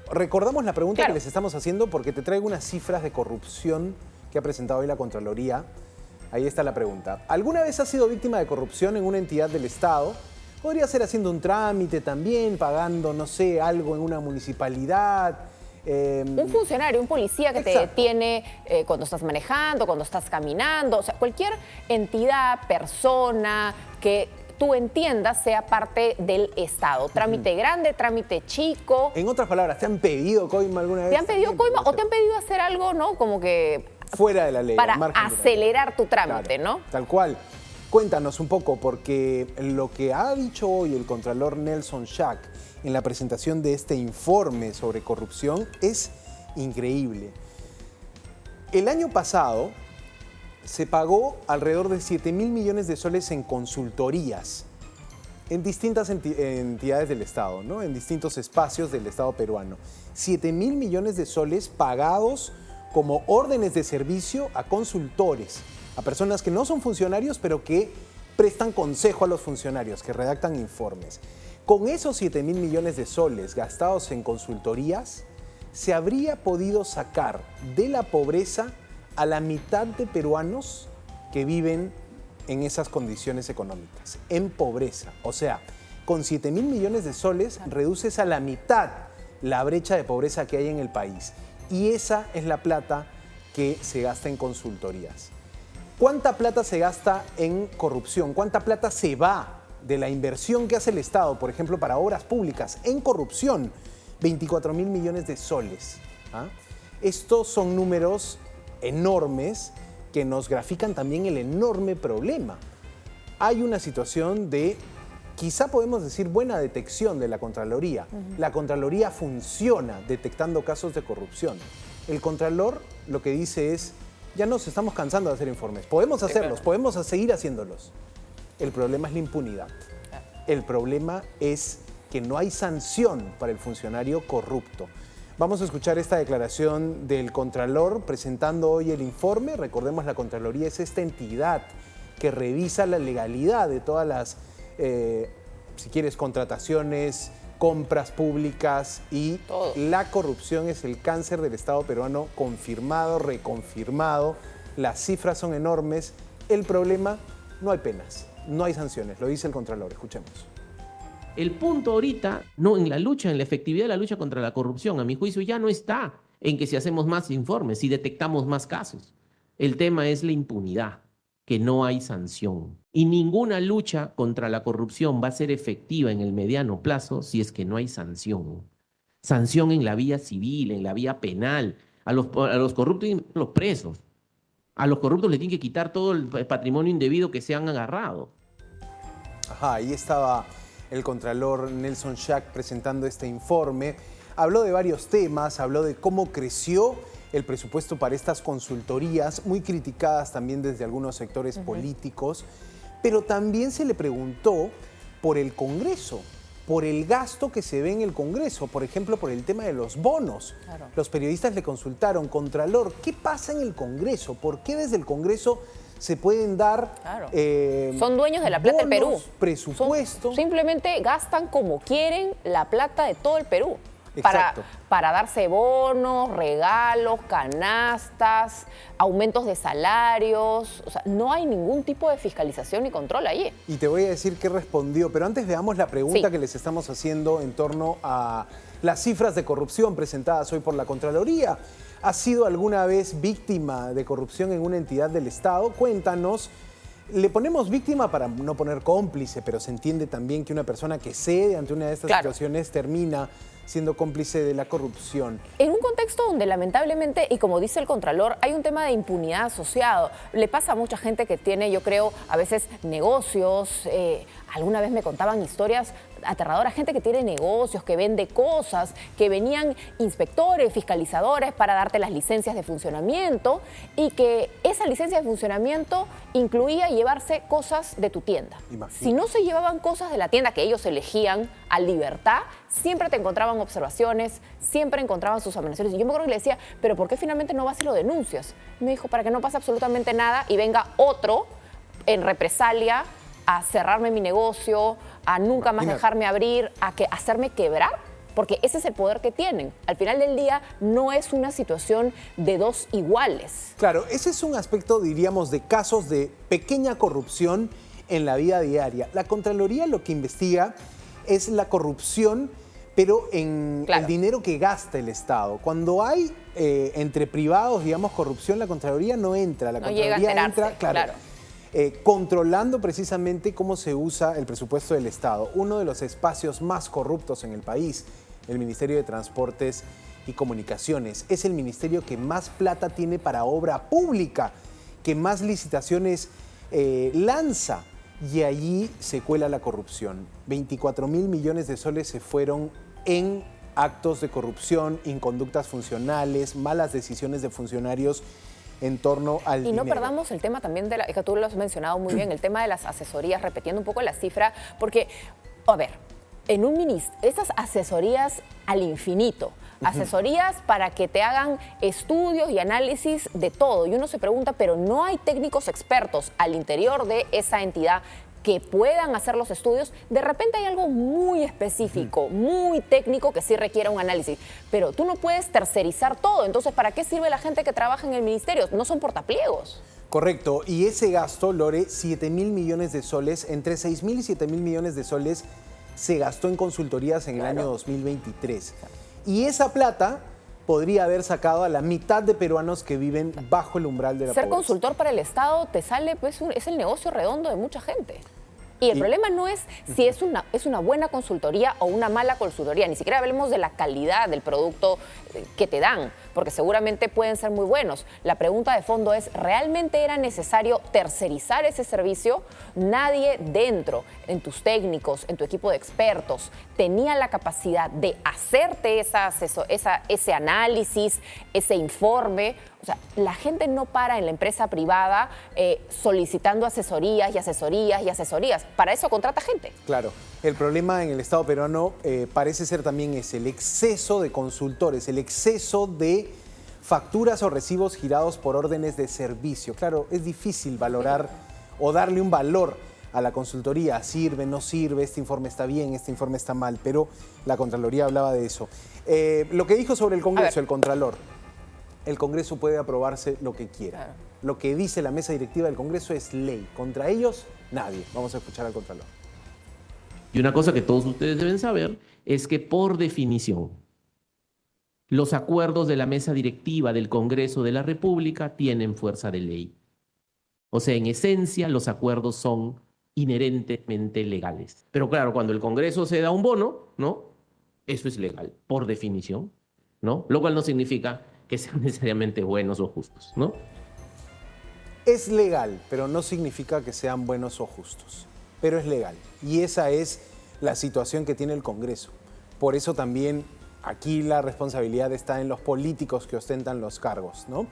Recordamos la pregunta que les estamos haciendo porque te traigo unas cifras de corrupción que ha presentado hoy la Contraloría. Ahí está la pregunta. ¿Alguna vez has sido víctima de corrupción en una entidad del Estado? Podría ser haciendo un trámite también, pagando, no sé, algo en una municipalidad. Un funcionario, un policía que te detiene cuando estás manejando, cuando estás caminando. O sea, cualquier entidad, persona que tú entiendas sea parte del Estado. Trámite grande, trámite chico. En otras palabras, ¿te han pedido coima alguna vez? ¿Te han pedido coima o te han pedido hacer algo, no? Como que fuera de la ley. Para acelerar tu trámite, claro, ¿no? Tal cual. Cuéntanos un poco, porque lo que ha dicho hoy el Contralor Nelson Schack en la presentación de este informe sobre corrupción es increíble. El año pasado se pagó alrededor de 7.000 millones de soles en consultorías en distintas entidades del Estado, ¿no? En distintos espacios del Estado peruano. 7.000 millones de soles pagados como órdenes de servicio a consultores, a personas que no son funcionarios, pero que prestan consejo a los funcionarios, que redactan informes. Con esos 7.000 millones de soles gastados en consultorías, se habría podido sacar de la pobreza a la mitad de peruanos que viven en esas condiciones económicas, en pobreza. O sea, con 7.000 millones de soles reduces a la mitad la brecha de pobreza que hay en el país. Y esa es la plata que se gasta en consultorías. ¿Cuánta plata se gasta en corrupción? ¿Cuánta plata se va de la inversión que hace el Estado, por ejemplo, para obras públicas en corrupción? 24.000 millones de soles. Estos son números enormes que nos grafican también el enorme problema. Hay una situación de, quizá podemos decir, buena detección de la Contraloría. La Contraloría funciona detectando casos de corrupción. El Contralor lo que dice es, ya nos estamos cansando de hacer informes. Podemos hacerlos, podemos seguir haciéndolos. El problema es la impunidad. El problema es que no hay sanción para el funcionario corrupto. Vamos a escuchar esta declaración del Contralor presentando hoy el informe. Recordemos, la Contraloría es esta entidad que revisa la legalidad de todas las, si quieres, contrataciones, compras públicas, y la corrupción es el cáncer del Estado peruano, confirmado, reconfirmado. Las cifras son enormes. El problema, no hay penas, no hay sanciones, lo dice el Contralor. Escuchemos. El punto ahorita, no en la lucha, en la efectividad de la lucha contra la corrupción, a mi juicio, ya no está en que si hacemos más informes, si detectamos más casos. El tema es la impunidad, que no hay sanción. Y ninguna lucha contra la corrupción va a ser efectiva en el mediano plazo si es que no hay sanción. Sanción en la vía civil, en la vía penal. A los corruptos y los presos. A los corruptos les tienen que quitar todo el patrimonio indebido que se han agarrado. Ajá, ahí estaba el Contralor Nelson Schack presentando este informe. Habló de varios temas, habló de cómo creció el presupuesto para estas consultorías, muy criticadas también desde algunos sectores políticos, pero también se le preguntó por el Congreso, por el gasto que se ve en el Congreso, por ejemplo, por el tema de los bonos. Los periodistas le consultaron, Contralor, ¿qué pasa en el Congreso? ¿Por qué desde el Congreso se pueden dar son dueños de la plata del Perú? Presupuesto. Simplemente gastan como quieren la plata de todo el Perú. Exacto. Para darse bonos, regalos, canastas, aumentos de salarios. O sea, no hay ningún tipo de fiscalización ni control allí. Y te voy a decir qué respondió, pero antes veamos la pregunta que les estamos haciendo en torno a las cifras de corrupción presentadas hoy por la Contraloría. ¿Has sido alguna vez víctima de corrupción en una entidad del Estado? Cuéntanos. Le ponemos víctima para no poner cómplice, pero se entiende también que una persona que cede ante una de estas situaciones termina siendo cómplice de la corrupción. En un contexto donde lamentablemente, y como dice el Contralor, hay un tema de impunidad asociado. Le pasa a mucha gente que tiene, yo creo, a veces negocios. Alguna vez me contaban historias aterradoras, gente que tiene negocios, que vende cosas, que venían inspectores, fiscalizadores para darte las licencias de funcionamiento, y que esa licencia de funcionamiento incluía llevarse cosas de tu tienda. Si no se llevaban cosas de la tienda que ellos elegían a libertad, siempre te encontraban observaciones, siempre encontraban sus amenazaciones. Y yo me acuerdo que le decía, ¿pero por qué finalmente no vas y lo denuncias? Me dijo, para que no pase absolutamente nada y venga otro en represalia a cerrarme mi negocio, a nunca más Imagínate. dejarme abrir, hacerme quebrar, porque ese es el poder que tienen. Al final del día no es una situación de dos iguales. Claro, ese es un aspecto, diríamos, de casos de pequeña corrupción en la vida diaria. La Contraloría lo que investiga es la corrupción, pero en Claro. el dinero que gasta el Estado. Cuando hay entre privados, digamos, corrupción, la Contraloría no entra. La No llega a Contraloría enterarse, entra, claro. controlando precisamente cómo se usa el presupuesto del Estado. Uno de los espacios más corruptos en el país, el Ministerio de Transportes y Comunicaciones. Es el ministerio que más plata tiene para obra pública, que más licitaciones lanza. Y allí se cuela la corrupción. 24.000 millones de soles se fueron en actos de corrupción, inconductas funcionales, malas decisiones de funcionarios en torno al Y no dinero. perdamos el tema también de que tú lo has mencionado muy bien, el tema de las asesorías, repitiendo un poco la cifra, porque, a ver, en un ministerio, esas asesorías al infinito, asesorías para que te hagan estudios y análisis de todo. Y uno se pregunta, pero no hay técnicos expertos al interior de esa entidad que puedan hacer los estudios. De repente hay algo muy específico, muy técnico que sí requiera un análisis, pero tú no puedes tercerizar todo. Entonces, ¿para qué sirve la gente que trabaja en el ministerio? No son portapliegos. Correcto, y ese gasto, Lore, 7.000 millones de soles, entre 6.000 y 7.000 millones de soles se gastó en consultorías en el año 2023. Y esa plata podría haber sacado a la mitad de peruanos que viven bajo el umbral de la Ser pobreza. consultor para el Estado te sale, pues, es el negocio redondo de mucha gente. Y el problema no es si es una buena consultoría o una mala consultoría, ni siquiera hablemos de la calidad del producto que te dan, porque seguramente pueden ser muy buenos. La pregunta de fondo es, ¿realmente era necesario tercerizar ese servicio? Nadie dentro, en tus técnicos, en tu equipo de expertos, tenía la capacidad de hacerte ese análisis, ese informe. O sea, la gente no para en la empresa privada solicitando asesorías y asesorías y asesorías. Para eso contrata gente. Claro, el problema en el Estado peruano parece ser también el exceso de consultores, el exceso de facturas o recibos girados por órdenes de servicio. Claro, es difícil valorar o darle un valor a la consultoría. Sirve, no sirve, este informe está bien, este informe está mal, pero la Contraloría hablaba de eso. Lo que dijo sobre el Congreso, el Contralor. El Congreso puede aprobarse lo que quiera. Claro. Lo que dice la mesa directiva del Congreso es ley. Contra ellos, nadie. Vamos a escuchar al Contralor. Y una cosa que todos ustedes deben saber es que por definición, los acuerdos de la mesa directiva del Congreso de la República tienen fuerza de ley. O sea, en esencia, los acuerdos son inherentemente legales. Pero claro, cuando el Congreso se da un bono, ¿no? Eso es legal, por definición, ¿no? Lo cual no significa que sean necesariamente buenos o justos, ¿no? Es legal, pero no significa que sean buenos o justos. Pero es legal. Y esa es la situación que tiene el Congreso. Por eso también aquí la responsabilidad está en los políticos que ostentan los cargos, ¿no?